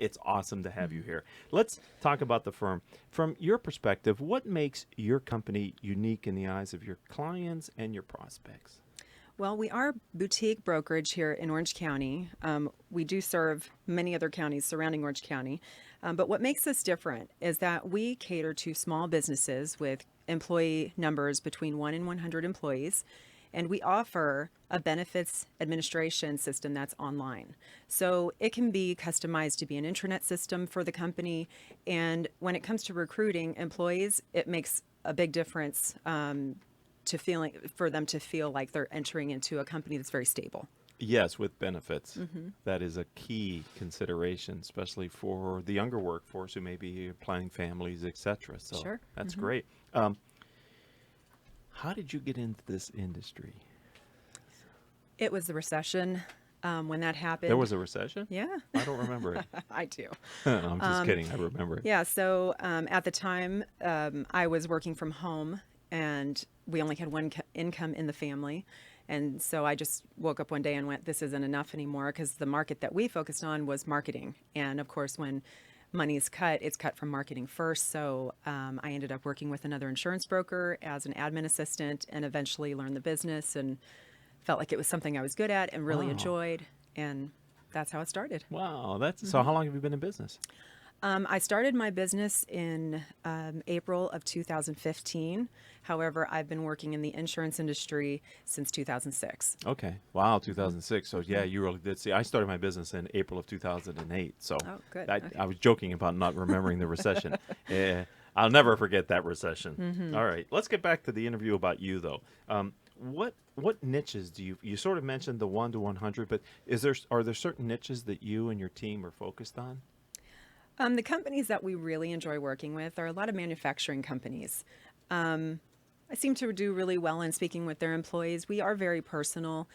it's awesome to have you here. Let's talk about the firm. From your perspective, what makes your company unique in the eyes of your clients and your prospects? Well, we are boutique brokerage here in Orange County. We do serve many other counties surrounding Orange County. But what makes us different is that we cater to small businesses with employee numbers between 1 and 100 employees. And we offer a benefits administration system that's online. So it can be customized to be an intranet system for the company. And when it comes to recruiting employees, it makes a big difference for them to feel like they're entering into a company that's very stable. Yes, with benefits. That is a key consideration, especially for the younger workforce who may be planning families, etc. So Sure. that's great. How did you get into this industry? It was the recession when that happened. There was a recession? Yeah, I don't remember it. I do. I'm just kidding. I remember it. Yeah, so at the time, I was working from home, and we only had one income in the family. And so I just woke up one day and went, this isn't enough anymore, because the market that we focused on was marketing. And of course, when money is cut, it's cut from marketing first. So I ended up working with another insurance broker as an admin assistant, and eventually learned the business and felt like it was something I was good at and really Wow. enjoyed. And that's how it started. Wow, that's so. How long have you been in business? I started my business in April of 2015. However, I've been working in the insurance industry since 2006. Okay. Wow, 2006. So yeah, you really did see. I started my business in April of 2008. So Oh, good. I, Okay. I was joking about not remembering the recession. I'll never forget that recession. All right, let's get back to the interview about you though. What niches do you sort of mentioned the 1 to 100, but are there certain niches that you and your team are focused on? The companies that we really enjoy working with are a lot of manufacturing companies. I seem to do really well in speaking with their employees. We are very personal.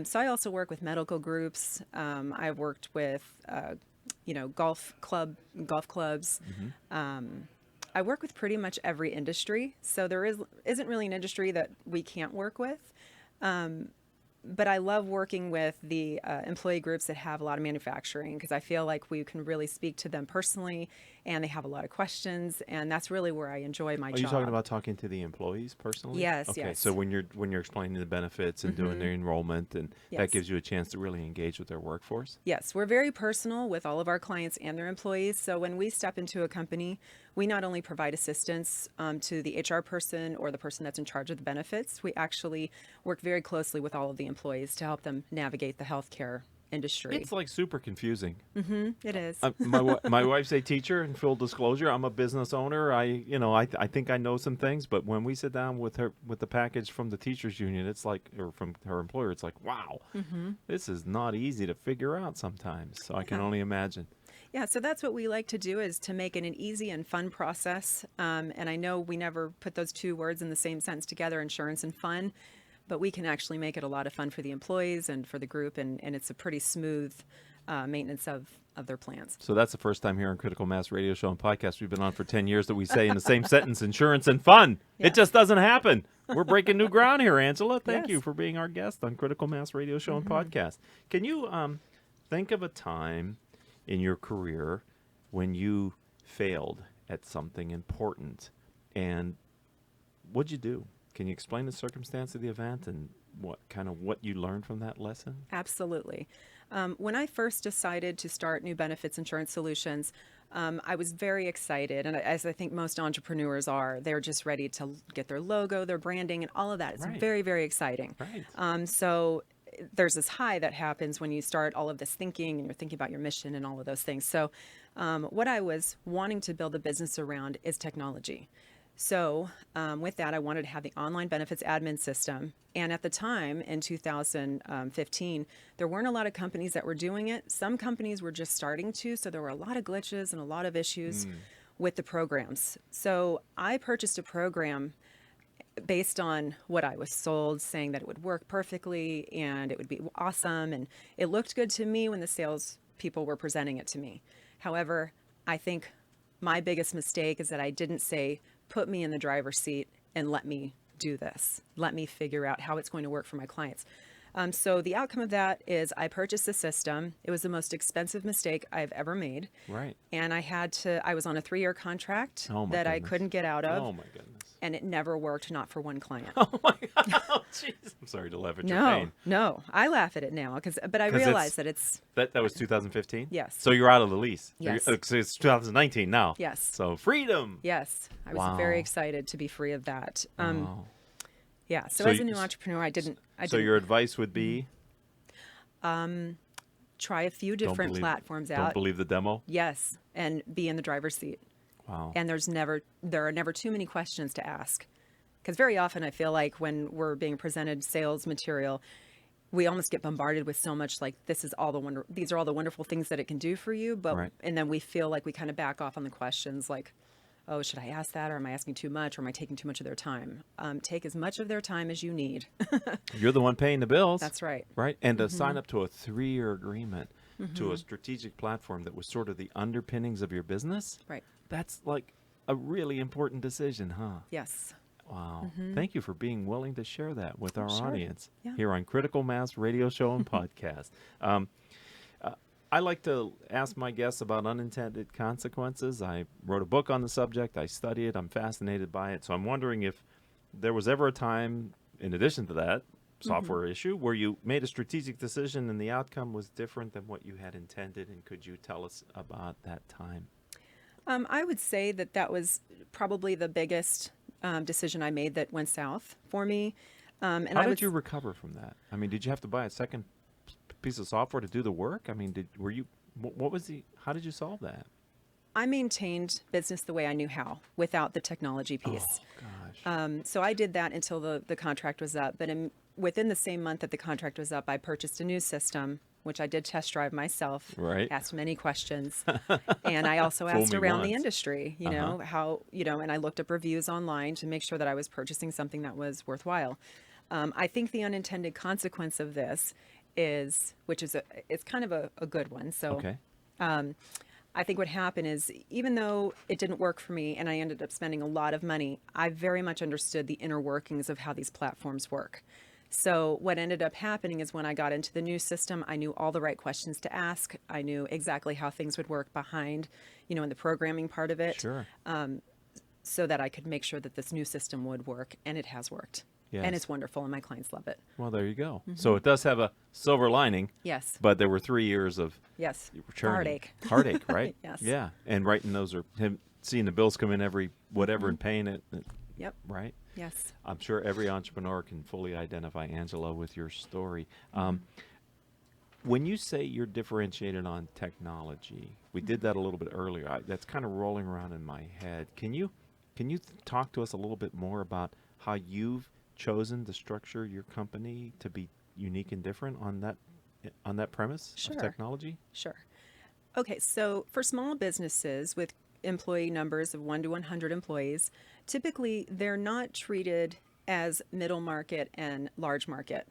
So I also work with medical groups. I've worked with, golf clubs. I work with pretty much every industry. So there isn't really an industry that we can't work with. But I love working with the employee groups that have a lot of manufacturing, because I feel like we can really speak to them personally, and they have a lot of questions, and that's really where I enjoy my Are job. you talking about talking to the employees personally? Yes, Okay, yes. so when you're explaining the benefits and doing their enrollment, and that Yes. gives you a chance to really engage with their workforce? Yes, we're very personal with all of our clients and their employees. So when we step into a company, we not only provide assistance to the HR person or the person that's in charge of the benefits, we actually work very closely with all of the employees to help them navigate the healthcare industry. It's like super confusing. It is. My wife's a teacher, and full disclosure, I'm a business owner. I think I know some things, but when we sit down with her with the package from the teachers union, it's like, or from her employer, it's like, wow, this is not easy to figure out sometimes. So I can Yeah. only imagine. Yeah, so that's what we like to do, is to make it an easy and fun process. And I know we never put those two words in the same sentence together, insurance and fun, but we can actually make it a lot of fun for the employees and for the group, and it's a pretty smooth maintenance of their plans. So that's the first time here on Critical Mass Radio Show and Podcast we've been on for 10 years that we say in the same sentence, insurance and fun. Yeah. It just doesn't happen. We're breaking new ground here, Angela. Thank Yes. you for being our guest on Critical Mass Radio Show and Podcast. Can you think of a time in your career when you failed at something important, and what'd you do? Can you explain the circumstance of the event and what you learned from that lesson? Absolutely. When I first decided to start NeuBenefits Insurance Solutions, I was very excited, and as I think most entrepreneurs are, they're just ready to get their logo, their branding, and all of that. It's Right. very, very exciting. Right. So there's this high that happens when you start all of this thinking, and you're thinking about your mission and all of those things. So what I was wanting to build a business around is technology. So with that, I wanted to have the online benefits admin system. And at the time, in 2015, there weren't a lot of companies that were doing it. Some companies were just starting to, so there were a lot of glitches and a lot of issues with the programs. So I purchased a program based on what I was sold, saying that it would work perfectly and it would be awesome. And it looked good to me when the sales people were presenting it to me. However, I think my biggest mistake is that I didn't say, put me in the driver's seat and let me do this. Let me figure out how it's going to work for my clients. So the outcome of that is I purchased the system. It was the most expensive mistake I've ever made. Right. And I was on a 3-year contract Oh my that I goodness. couldn't get out of. Oh my goodness. And it never worked, not for one client. Oh my God. Oh, jeez. I'm sorry to laugh at your No, pain. no. I laugh at it now but I 'Cause realize that it's, That was 2015? Yes. So you're out of the lease. Yes. So it's 2019 now. Yes. So freedom. yes, I was Wow. very excited to be free of that. Wow. Yeah. So So as a you- new entrepreneur, I didn't So your advice would be try a few different platforms don't out. believe the demo? Yes. And be in the driver's seat. Wow. And there are never too many questions to ask. Because very often I feel like when we're being presented sales material, we almost get bombarded with so much like these are all the wonderful things that it can do for you, but Right. and then we feel like we kind of back off on the questions like, oh, should I ask that, or am I asking too much, or am I taking too much of their time? Take as much of their time as you need. You're the one paying the bills. That's right. Right? And to sign up to a 3-year agreement to a strategic platform that was sort of the underpinnings of your business, Right. that's like a really important decision, huh? Yes. Wow. Thank you for being willing to share that with our Sure. audience Yeah. here on Critical Mass Radio Show and Podcast. I like to ask my guests about unintended consequences. I wrote a book on the subject. I study it. I'm fascinated by it. So I'm wondering if there was ever a time, in addition to that software issue, where you made a strategic decision and the outcome was different than what you had intended. And could you tell us about that time? I would say that was probably the biggest decision I made that went south for me. And How did you recover from that? I mean, did you have to buy a second piece of software to do the work? I mean, how did you solve that? I maintained business the way I knew how without the technology piece. Oh, gosh. So I did that until the contract was up. But within the same month that the contract was up, I purchased a new system, which I did test drive myself. Right. Asked many questions. And I also Fool asked me around the once. industry, and I looked up reviews online to make sure that I was purchasing something that was worthwhile. I think the unintended consequence of this it's kind of a good one. So Okay. I think what happened is, even though it didn't work for me and I ended up spending a lot of money, I very much understood the inner workings of how these platforms work. So what ended up happening is when I got into the new system, I knew all the right questions to ask. I knew exactly how things would work behind, in the programming part of it, Sure. so that I could make sure that this new system would work, and it has worked. Yes. And it's wonderful, and my clients love it. Well, there you go. So it does have a silver lining, Yes. but there were 3 years of Yes. churning. Heartache. Heartache, right? Yes. Yeah. And writing those seeing the bills come in every whatever and paying it, Yep. right? Yes. I'm sure every entrepreneur can fully identify, Angela, with your story. When you say you're differentiated on technology, we did that a little bit earlier. That's kind of rolling around in my head. Can you talk to us a little bit more about how you've chosen to structure your company to be unique and different on that premise Sure. of technology? Sure. Okay, so for small businesses with employee numbers of 1 to 100 employees, typically they're not treated as middle market and large market.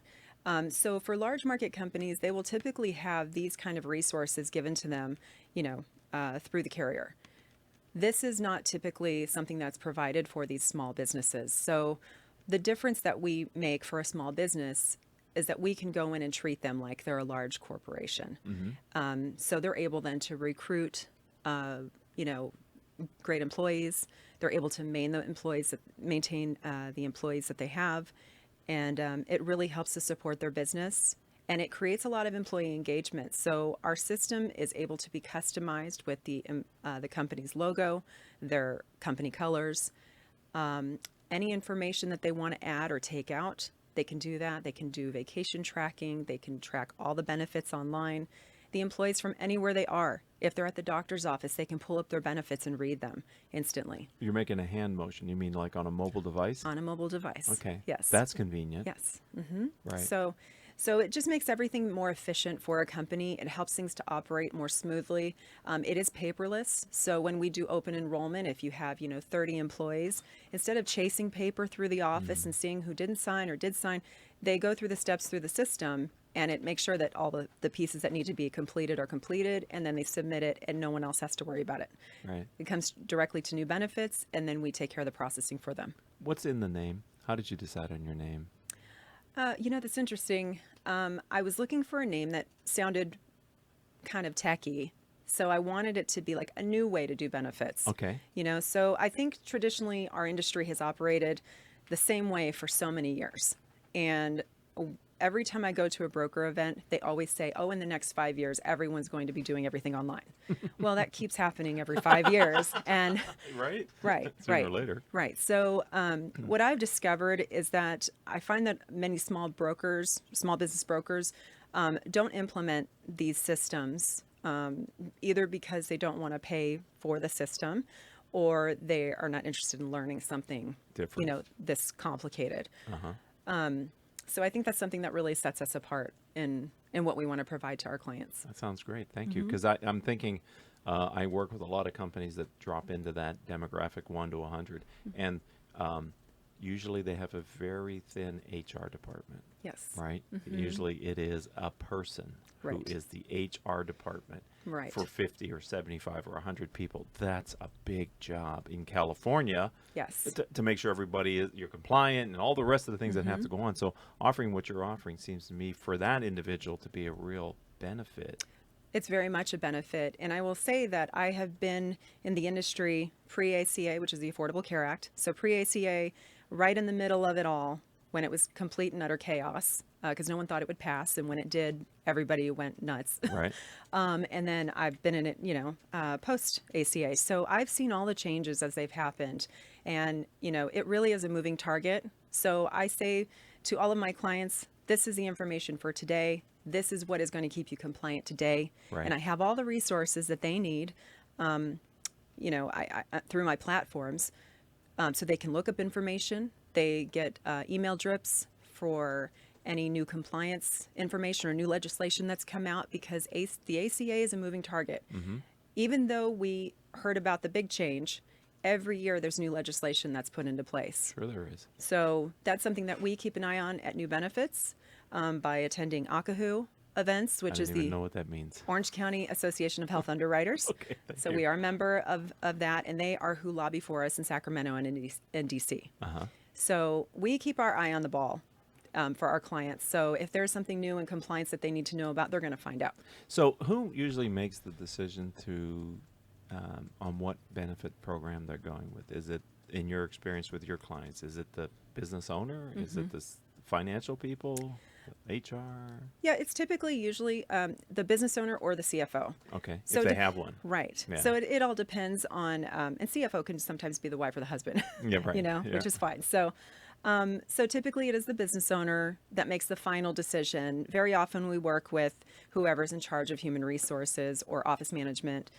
So for large market companies, they will typically have these kind of resources given to them, through the carrier. This is not typically something that's provided for these small businesses. So the difference that we make for a small business is that we can go in and treat them like they're a large corporation. So they're able then to recruit, great employees. They're able to maintain the employees that they have, and it really helps to support their business. And it creates a lot of employee engagement. So our system is able to be customized with the company's logo, their company colors, any information that they want to add or take out. They can do that. They can do vacation tracking. They can track all the benefits online. The employees from anywhere they are, if they're at the doctor's office, they can pull up their benefits and read them instantly You're making a hand motion. You mean like on a mobile device? on a mobile device. Okay. Yes. That's convenient. Yes. Right. So it just makes everything more efficient for a company. It helps things to operate more smoothly. It is paperless. So when we do open enrollment, if you have, 30 employees, instead of chasing paper through the office and seeing who didn't sign or did sign, they go through the steps through the system, and it makes sure that all the pieces that need to be completed are completed, and then they submit it, and no one else has to worry about it. Right. It comes directly to NeuBenefits, and then we take care of the processing for them. What's in the name? How did you decide on your name? That's interesting. I was looking for a name that sounded kind of techy. So I wanted it to be like a new way to do benefits. Okay. So I think traditionally our industry has operated the same way for so many years. And every time I go to a broker event, they always say, oh, in the next 5 years, everyone's going to be doing everything online. Well, that keeps happening every 5 years. And Right. right, Sooner right, or later. right. So what I've discovered is that I find that many small business brokers, don't implement these systems, either because they don't want to pay for the system or they are not interested in learning something, Different. this complicated. Uh-huh. So I think that's something that really sets us apart in what we want to provide to our clients. That sounds great. Thank you. Because I'm thinking, I work with a lot of companies that drop into that demographic 1 to 100, and usually they have a very thin HR department. Yes. Right. Usually it is a person who Right. is the HR department Right. for 50 or 75 or 100 people. That's a big job in California. Yes. To make sure everybody is you're compliant and all the rest of the things that have to go on. So offering what you're offering seems to me for that individual to be a real benefit. It's very much a benefit. And I will say that I have been in the industry pre-ACA, which is the Affordable Care Act. So pre-ACA, right in the middle of it all, when it was complete and utter chaos, because no one thought it would pass. And when it did, everybody went nuts. Right. And then I've been in it, post ACA. So I've seen all the changes as they've happened. And, it really is a moving target. So I say to all of my clients, this is the information for today. This is what is going to keep you compliant today. Right. And I have all the resources that they need, I through my platforms, so they can look up information. They get email drips for any new compliance information or new legislation that's come out because the ACA is a moving target. Even though we heard about the big change, every year there's new legislation that's put into place. Sure there is. So that's something that we keep an eye on at NeuBenefits by attending ACAHU events, which I is don't even the know what that means. Orange County Association of Health Underwriters. Okay, thank So you. we are a member of that, and they are who lobby for us in Sacramento and in DC. Uh-huh. So we keep our eye on the ball for our clients. So if there's something new in compliance that they need to know about, they're going to find out. So who usually makes the decision on what benefit program they're going with? Is it, in your experience with your clients, is it the business owner? Is it the financial people? HR? Yeah, it's usually the business owner or the CFO. Okay, So if they dep- have one. Right. Yeah. So it all depends on, and CFO can sometimes be the wife or the husband. Yeah, right. Yeah. Which is fine. So typically it is the business owner that makes the final decision. Very often we work with whoever's in charge of human resources or office management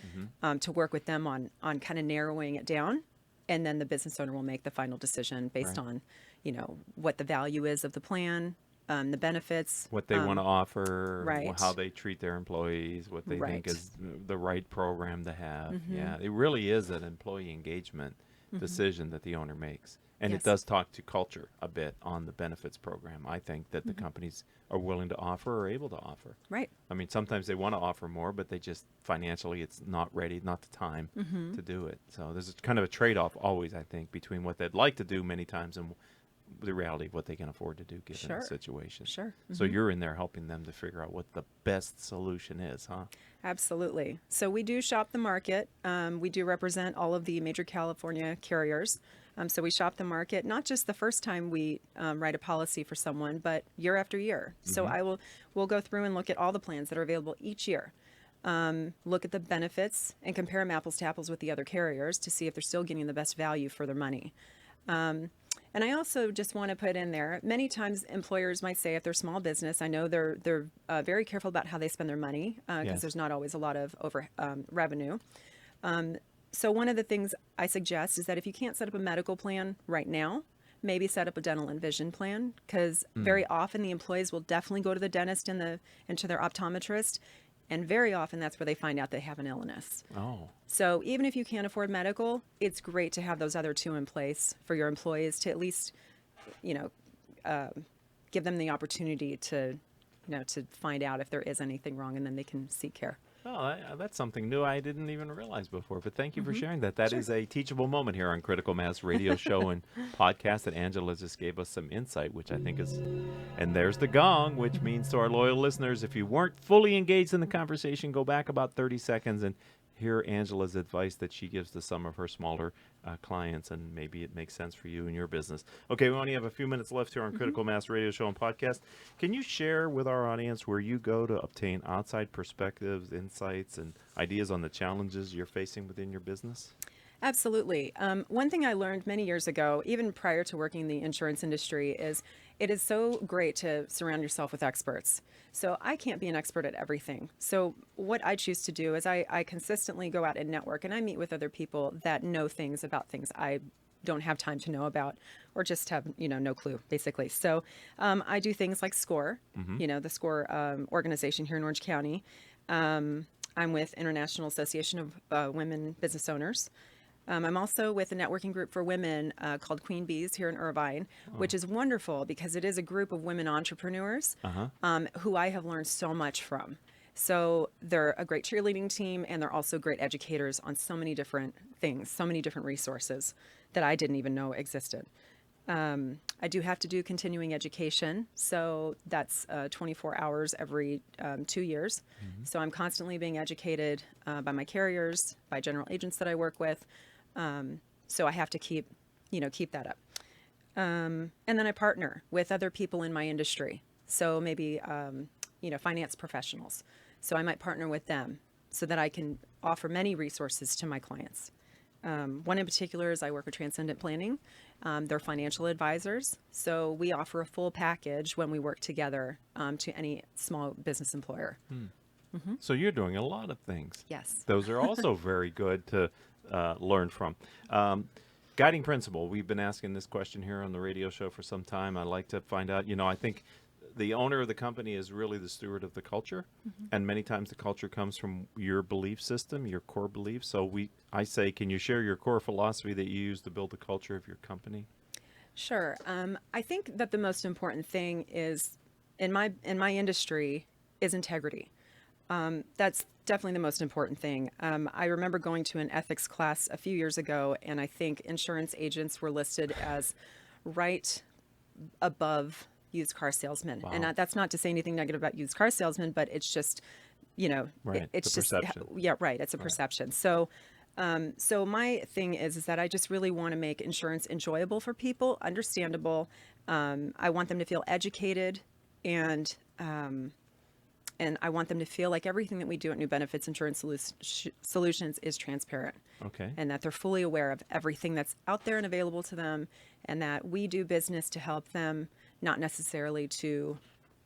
to work with them on kind of narrowing it down. And then the business owner will make the final decision based Right. on, what the value is of the plan, the benefits. What they want to offer, right. how they treat their employees, what they think Right. is the right program to have. Yeah, it really is an employee engagement decision that the owner makes. And Yes. it does talk to culture a bit on the benefits program, I think, that the companies are willing to offer or able to offer. Right. I mean, sometimes they want to offer more, but they just financially it's not ready, not the time to do it. So there's kind of a trade-off always, I think, between what they'd like to do many times and the reality of what they can afford to do given Sure. the situation. Sure. So you're in there helping them to figure out what the best solution is, huh? Absolutely. So we do shop the market. We do represent all of the major California carriers. So we shop the market, not just the first time we write a policy for someone, but year after year. So we'll go through and look at all the plans that are available each year. Look at the benefits and compare them apples to apples with the other carriers to see if they're still getting the best value for their money. And I also just want to put in there, many times employers might say if they're small business, I know they're very careful about how they spend their money because Yes. there's not always a lot of revenue. So one of the things I suggest is that if you can't set up a medical plan right now, maybe set up a dental and vision plan because very often the employees will definitely go to the dentist and to their optometrist. And very often that's where they find out they have an illness. Oh, So even if you can't afford medical, it's great to have those other two in place for your employees to at least, give them the opportunity to find out if there is anything wrong and then they can seek care. Oh, that's something new I didn't even realize before. But thank you for sharing that. That Sure. is a teachable moment here on Critical Mass Radio Show and Podcast that Angela just gave us some insight, which I think is. And there's the gong, which means to our loyal listeners, if you weren't fully engaged in the conversation, go back about 30 seconds and hear Angela's advice that she gives to some of her smaller clients, and maybe it makes sense for you and your business. Okay, we only have a few minutes left here on Critical Mass Radio Show and Podcast. Can you share with our audience where you go to obtain outside perspectives, insights, and ideas on the challenges you're facing within your business? Absolutely. One thing I learned many years ago, even prior to working in the insurance industry, is it is so great to surround yourself with experts. So I can't be an expert at everything. So what I choose to do is I consistently go out and network, and I meet with other people that know things about things I don't have time to know about, or just have no clue, basically. So I do things like SCORE, the SCORE organization here in Orange County. I'm with International Association of Women Business Owners. I'm also with a networking group for women called Queen Bees here in Irvine, which is wonderful because it is a group of women entrepreneurs who I have learned so much from. So they're a great cheerleading team, and they're also great educators on so many different things, so many different resources that I didn't even know existed. I do have to do continuing education, so that's 24 hours every 2 years. So I'm constantly being educated by my carriers, by general agents that I work with. So I have to keep that up. And then I partner with other people in my industry. So maybe, finance professionals. So I might partner with them so that I can offer many resources to my clients. One in particular is I work with Transcendent Planning. They're financial advisors. So we offer a full package when we work together to any small business employer. So you're doing a lot of things. Yes. Those are also very good to learn from. Guiding principle. We've been asking this question here on the radio show for some time. I like to find out, I think the owner of the company is really the steward of the culture. And many times the culture comes from your belief system, your core beliefs. So I say, can you share your core philosophy that you use to build the culture of your company? Sure. I think that the most important thing is in my industry is integrity. That's definitely the most important thing. I remember going to an ethics class a few years ago, and I think insurance agents were listed as right above used car salesmen. Wow. And that's not to say anything negative about used car salesmen, but it's just, Right. it's The just, perception. yeah, right. It's a perception. So, so my thing is that I just really want to make insurance enjoyable for people, understandable. I want them to feel educated, and I want them to feel like everything that we do at NeuBenefits Insurance Solutions is transparent. Okay. And that they're fully aware of everything that's out there and available to them, and that we do business to help them, not necessarily to,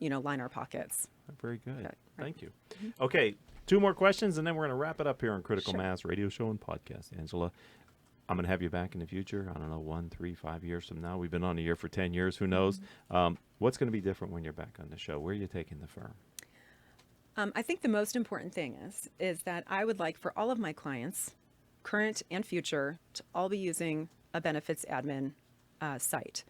line our pockets. Very good. Right. Thank you. Okay, 2 more questions, and then we're going to wrap it up here on Critical Sure. Mass Radio Show and Podcast. Angela, I'm going to have you back in the future. I don't know, 1, 3, 5 years from now. We've been on the air for 10 years. Who knows? What's going to be different when you're back on the show? Where are you taking the firm? I think the most important thing is that I would like for all of my clients, current and future, to all be using a benefits admin site.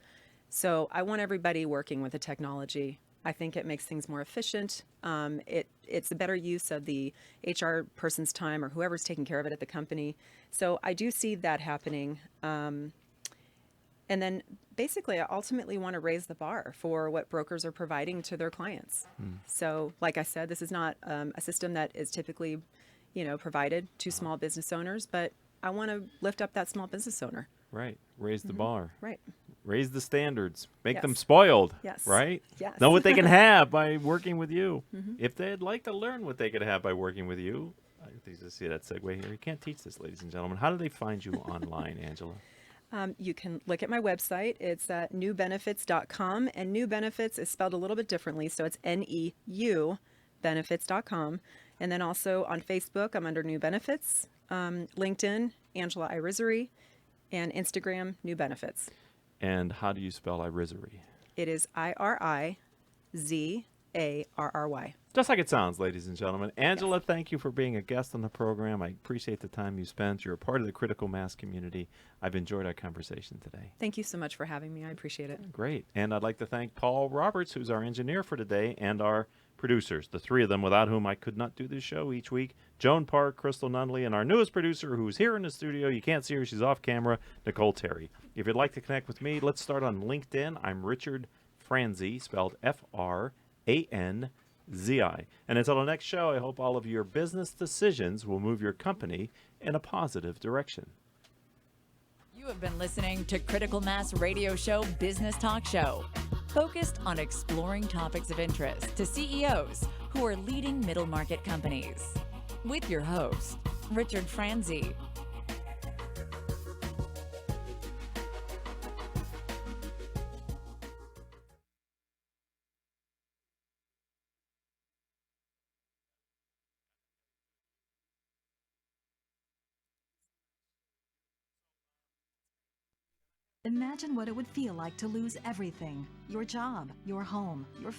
So I want everybody working with the technology. I think it makes things more efficient. It's a better use of the HR person's time or whoever's taking care of it at the company. So I do see that happening. And then basically, I ultimately want to raise the bar for what brokers are providing to their clients. So like I said, this is not a system that is typically, provided to small business owners, but I want to lift up that small business owner. Right. Raise the bar. Right. Raise the standards. Make them Yes. spoiled. Yes. Right? Yes. Know what they can have by working with you. If they'd like to learn what they could have by working with you, I think you see that segue here. You can't teach this, ladies and gentlemen. How do they find you online, Angela? You can look at my website. It's at NeuBenefits.com, and NeuBenefits is spelled a little bit differently, so it's NEU benefits.com. And then also on Facebook, I'm under NeuBenefits, LinkedIn, Angela Irizarry, and Instagram, NeuBenefits. And how do you spell Irizarry? It is Irizarry. Just like it sounds, ladies and gentlemen. Angela, thank you for being a guest on the program. I appreciate the time you spent. You're a part of the Critical Mass community. I've enjoyed our conversation today. Thank you so much for having me. I appreciate it. Great. And I'd like to thank Paul Roberts, who's our engineer for today, and our producers, the three of them without whom I could not do this show each week. Joan Park, Crystal Nunley, and our newest producer who's here in the studio. You can't see her, she's off camera, Nicole Terry. If you'd like to connect with me, let's start on LinkedIn. I'm Richard Franzi, spelled Franzi. And until the next show, I hope all of your business decisions will move your company in a positive direction. You have been listening to Critical Mass Radio Show Business Talk Show, focused on exploring topics of interest to CEOs who are leading middle market companies. With your host, Richard Franzi. Imagine what it would feel like to lose everything: your job, your home, your